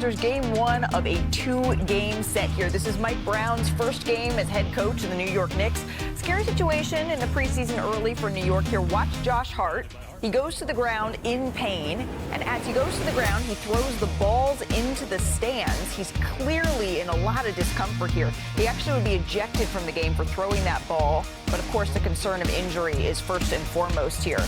There's game one of a two-game set here. This is Mike Brown's first game as head coach of the New York Knicks. Scary situation in the preseason early for New York here. Watch Josh Hart. He goes to the ground in pain, and as he goes to the ground, he throws the balls into the stands. He's clearly in a lot of discomfort here. He actually would be ejected from the game for throwing that ball, but of course the concern of injury is first and foremost here.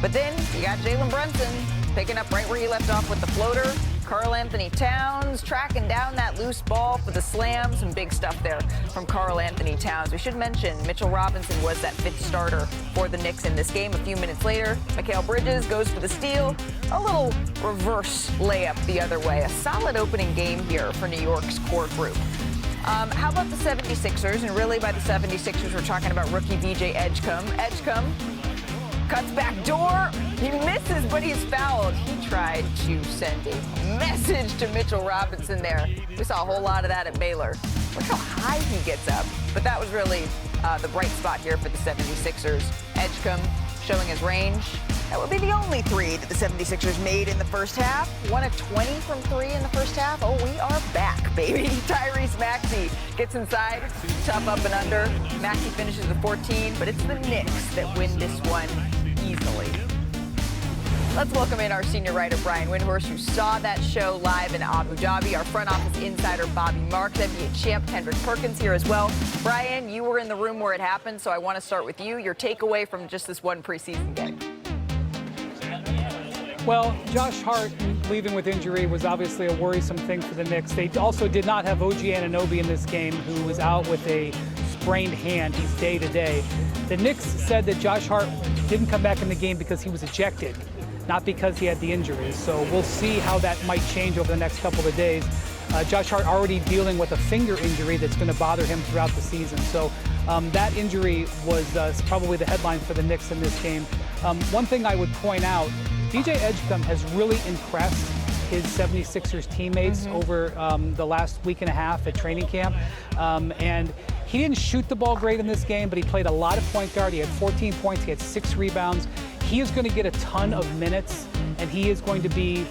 But then you got Jalen Brunson picking up right where he left off with the floater. Karl-Anthony Towns tracking down that loose ball for the slam. Some big stuff there from Karl-Anthony Towns. We should mention Mitchell Robinson was that fifth starter for the Knicks in this game. A few minutes later, Mikal Bridges goes for the steal. A little reverse layup the other way. A solid opening game here for New York's core group. How about the 76ers? And really by the 76ers, we're talking about rookie VJ Edgecombe. Edgecombe cuts back door. He misses, but he's fouled. He tried to send a message to Mitchell Robinson there. We saw a whole lot of that at Baylor. Look how high he gets up. But that was really the bright spot here for the 76ers. Edgecombe showing his range. That would be the only three that the 76ers made in the first half. 1 of 20 from three in the first half. Oh, we are back, baby. Tyrese Maxey gets inside, tough up and under. Maxey finishes with 14, but it's the Knicks that win this one easily. Let's welcome in our senior writer, Brian Windhorst, who saw that show live in Abu Dhabi. Our front office insider, Bobby Marks, NBA champ Kendrick Perkins here as well. Brian, you were in the room where it happened, so I want to start with you. Your takeaway from just this one preseason game. Well, Josh Hart leaving with injury was obviously a worrisome thing for the Knicks. They also did not have OG Anunoby in this game, who was out with a sprained hand. He's day-to-day. The Knicks said that Josh Hart didn't come back in the game because he was ejected, not because he had the injury. So we'll see how that might change over the next couple of days. Josh Hart already dealing with a finger injury that's going to bother him throughout the season. So that injury was probably the headline for the Knicks in this game. One thing I would point out, DJ Edgecombe has really impressed his 76ers teammates over the last week and a half at training camp. And he didn't shoot the ball great in this game, but he played a lot of point guard. He had 14 points. He had 6 rebounds. He is going to get a ton of minutes, and he is going to be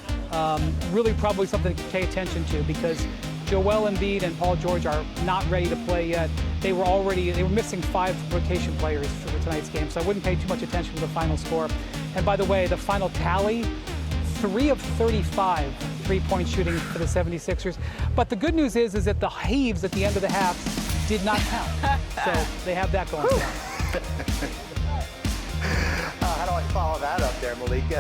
really probably something to pay attention to, because Joel Embiid and Paul George are not ready to play yet. They were missing 5 rotation players for tonight's game, so I wouldn't pay too much attention to the final score. And by the way, the final tally, 3 of 35 three-point shooting for the 76ers. But the good news is that the heaves at the end of the half did not count. So they have that going on. How do I follow that up there, Malika?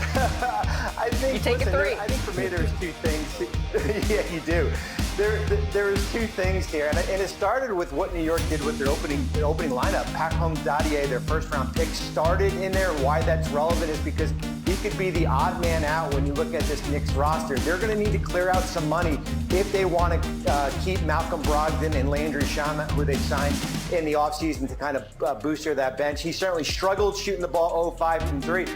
I think you take a 3. I think for me there's 2 things. Yeah, you do. There's 2 things here, and it started with what New York did with their opening lineup. Mahomes, their first-round pick, started in there. Why that's relevant is because he could be the odd man out when you look at this Knicks roster. They're going to need to clear out some money if they want to keep Malcolm Brogdon and Landry Shamet, who they signed in the offseason to kind of booster that bench. He certainly struggled shooting the ball 0-5 from 3.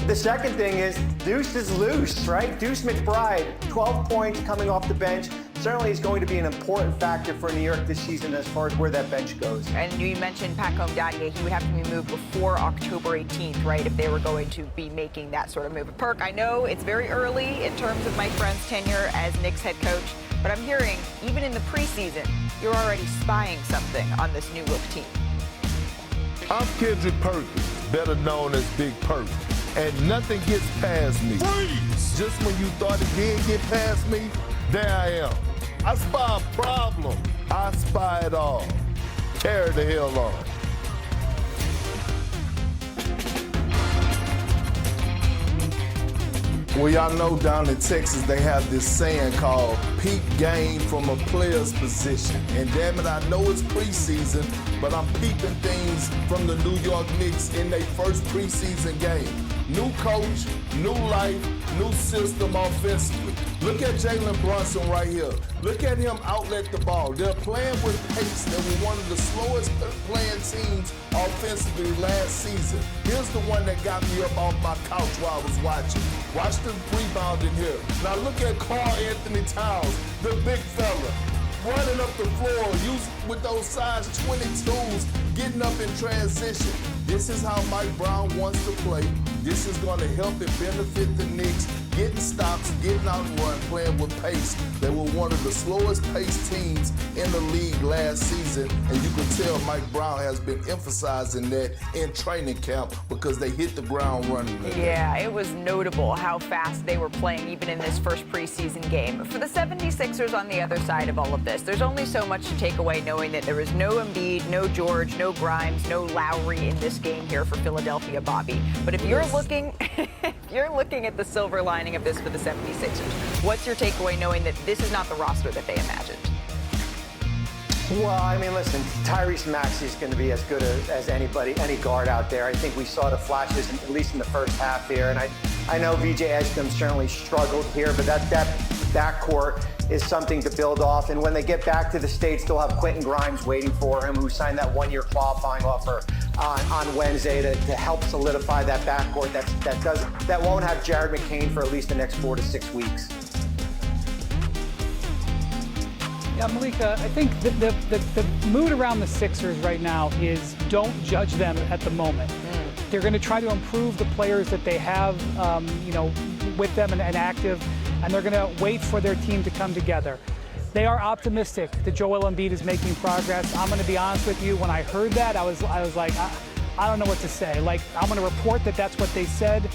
The second thing is Deuce is loose, right? Deuce McBride, 12 points coming off the bench. Certainly is going to be an important factor for New York this season as far as where that bench goes. And you mentioned Pacome Dadier. He would have to be moved before October 18th, right, if they were going to be making that sort of move. Perk, I know it's very early in terms of Mike Brown's tenure as Knicks head coach, but I'm hearing even in the preseason, you're already spying something on this new look team. I'm Kendrick Perkins, better known as Big Perk, and nothing gets past me. Freeze! Just when you thought it did get past me, there I am. I spy a problem. I spy it all. Carry the hell on. Well, y'all know down in Texas, they have this saying called peak game from a player's position. And damn it, I know it's preseason, but I'm peeping things from the New York Knicks in their first preseason game. New coach, new life, new system offensively. Look at Jalen Brunson right here. Look at him outlet the ball. They're playing with pace. They were one of the slowest playing teams offensively last season. Here's the one that got me up off my couch while I was watching. Watch the rebounding here. Now look at Karl-Anthony Towns, the big fella, running up the floor, with those size 22s, getting up in transition. This is how Mike Brown wants to play. This is going to help and benefit the Knicks getting stops, getting out and run, playing with pace. They were one of the slowest paced teams in the league last season, and you can tell Mike Brown has been emphasizing that in training camp because they hit the ground running. Yeah, it was notable how fast they were playing even in this first preseason game. For the 76ers on the other side of all of this, there's only so much to take away knowing that there was no Embiid, no George, no Grimes, no Lowry in this game here for Philadelphia, Bobby. But if you're looking at the silver lining of this for the 76ers, what's your takeaway knowing that this is not the roster that they imagined? Well, I mean, listen, Tyrese Maxey is going to be as good as anybody, any guard out there. I think we saw the flashes, at least in the first half here. And I know VJ Edgecombe certainly struggled here, but that backcourt is something to build off. And when they get back to the States, they'll have Quentin Grimes waiting for him, who signed that one-year qualifying offer on Wednesday to help solidify that backcourt that won't have Jared McCain for at least the next 4 to 6 weeks. Yeah, Malika, I think the mood around the Sixers right now is don't judge them at the moment. They're going to try to improve the players that they have, with them and active, and they're going to wait for their team to come together. They are optimistic that Joel Embiid is making progress. I'm going to be honest with you. When I heard that, I was like, I don't know what to say. Like, I'm going to report that that's what they said,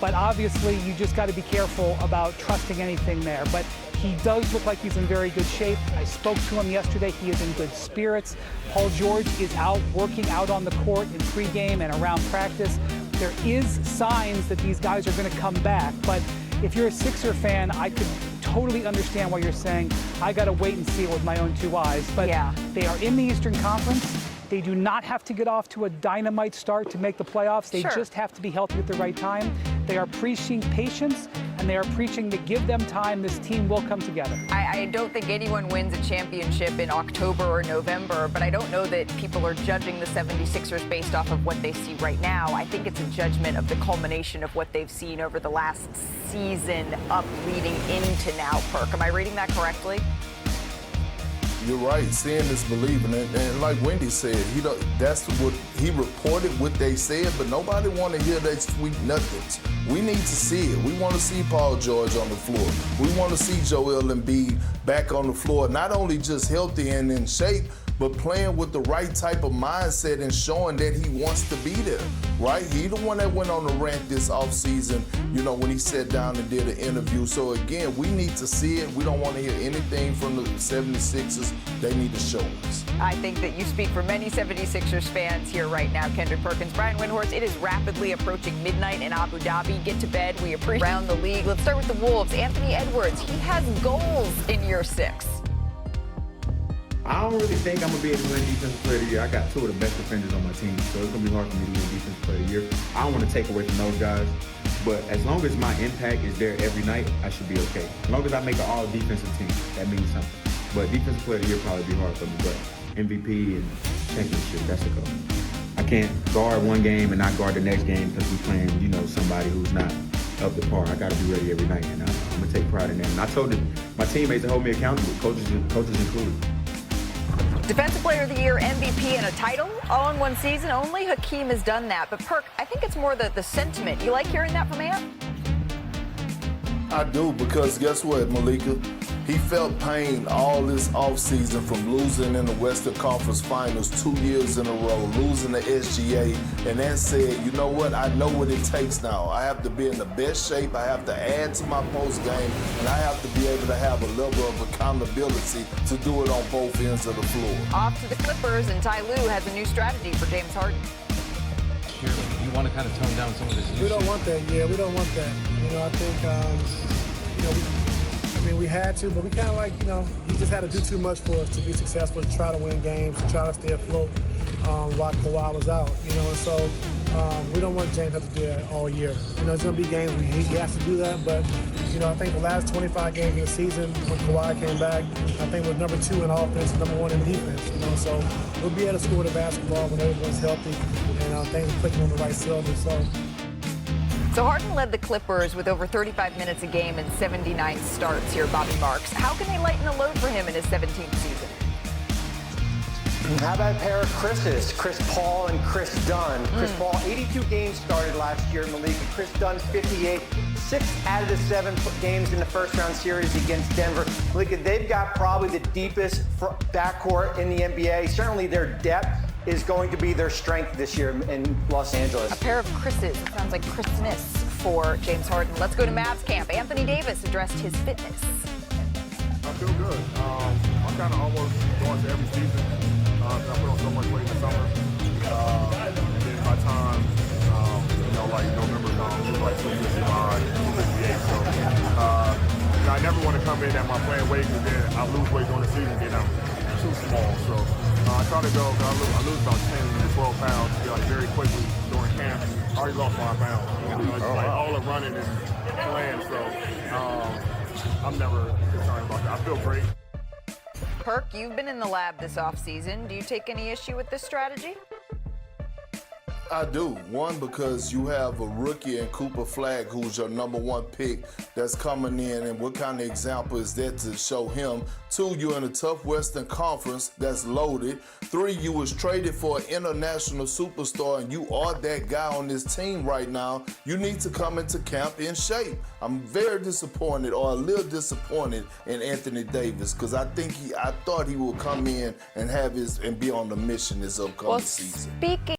but obviously you just got to be careful about trusting anything there. But he does look like he's in very good shape. I spoke to him yesterday. He is in good spirits. Paul George is out working out on the court in pregame and around practice. There is signs that these guys are going to come back. But if you're a Sixer fan, I could totally understand why you're saying, I got to wait and see it with my own 2 eyes. But yeah, they are in the Eastern Conference. They do not have to get off to a dynamite start to make the playoffs. They just have to be healthy at the right time. They are preaching patience, and they are preaching to give them time. This team will come together. I don't think anyone wins a championship in October or November, but I don't know that people are judging the 76ers based off of what they see right now. I think it's a judgment of the culmination of what they've seen over the last season up leading into now, Perk. Am I reading that correctly? You're right. Seeing is believing. And like Wendy said, that's what he reported, what they said, but nobody want to hear that sweet nothings. We need to see it. We want to see Paul George on the floor. We want to see Joel Embiid back on the floor, not only just healthy and in shape, but playing with the right type of mindset and showing that he wants to be there, right? He the one that went on the rant this offseason, when he sat down and did an interview. So again, we need to see it. We don't want to hear anything from the 76ers. They need to show us. I think that you speak for many 76ers fans here right now, Kendrick Perkins. Brian Windhorst, it is rapidly approaching midnight in Abu Dhabi. Get to bed. We appreciate around the league. Let's start with the Wolves. Anthony Edwards, he has goals in year 6. I don't really think I'm going to be able to win Defensive Player of the Year. I got 2 of the best defenders on my team, so it's going to be hard for me to win Defensive Player of the Year. I don't want to take away from those guys, but as long as my impact is there every night, I should be okay. As long as I make an all-defensive team, that means something. But Defensive Player of the Year probably be hard for me, but MVP and championship, that's a goal. I can't guard one game and not guard the next game because we're playing, somebody who's not up to par. I got to be ready every night, and I'm going to take pride in that. And I told my teammates to hold me accountable, coaches included. Defensive Player of the Year, MVP, and a title all in one season. Only Hakeem has done that. But Perk, I think it's more the sentiment. You like hearing that from Ant? I do, because guess what, Malika? He felt pain all this offseason from losing in the Western Conference Finals 2 years in a row, losing the SGA, and then said, you know what, I know what it takes now. I have to be in the best shape, I have to add to my post game, and I have to be able to have a level of accountability to do it on both ends of the floor. Off to the Clippers, and Ty Lue has a new strategy for James Harden. You want to kind of tone down some of this. We don't want that. Yeah, we don't want that. I think, we had to, but we kind of he just had to do too much for us to be successful, to try to win games, to try to stay afloat while Kawhi was out, and so we don't want James to have to do that all year. It's going to be games where he has to do that, but, I think the last 25 games of the season when Kawhi came back, I think we're number 2 in offense, number 1 in defense, so we'll be able to score the basketball when everyone's healthy and things are clicking on the right cylinder. So Harden led the Clippers with over 35 minutes a game and 79 starts here, Bobby Marks. How can they lighten the load for him in his 17th season? How about a pair of Chris's, Chris Paul and Chris Dunn? Chris Paul, 82 games started last year in the league, and Chris Dunn, 58. 6 out of the 7 games in the first-round series against Denver. They've got probably the deepest backcourt in the NBA. Certainly their depth is going to be their strength this year in Los Angeles. A pair of Chris's. It sounds like Christmas for James Harden. Let's go to Mavs camp. Anthony Davis addressed his fitness. I feel good. I'm kind of almost going to every season. I put on so much weight in the summer. And then by time, like November comes, it's like 268. So I never want to come in at my playing weight because then I lose weight during the season, then I'm too small. So I try to go, I lose about 10 to 12 pounds very quickly during camp. I already lost 5 pounds. It's like all the running and playing, so I'm never concerned about that. I feel great. Perk, you've been in the lab this offseason. Do you take any issue with this strategy? I do. One, because you have a rookie in Cooper Flagg, who's your #1 pick, that's coming in, and what kind of example is that to show him? 2, you're in a tough Western Conference that's loaded. 3, you was traded for an international superstar, and you are that guy on this team right now. You need to come into camp in shape. I'm very disappointed, or a little disappointed, in Anthony Davis, because I thought he would come in and have and be on the mission this upcoming season. Speaking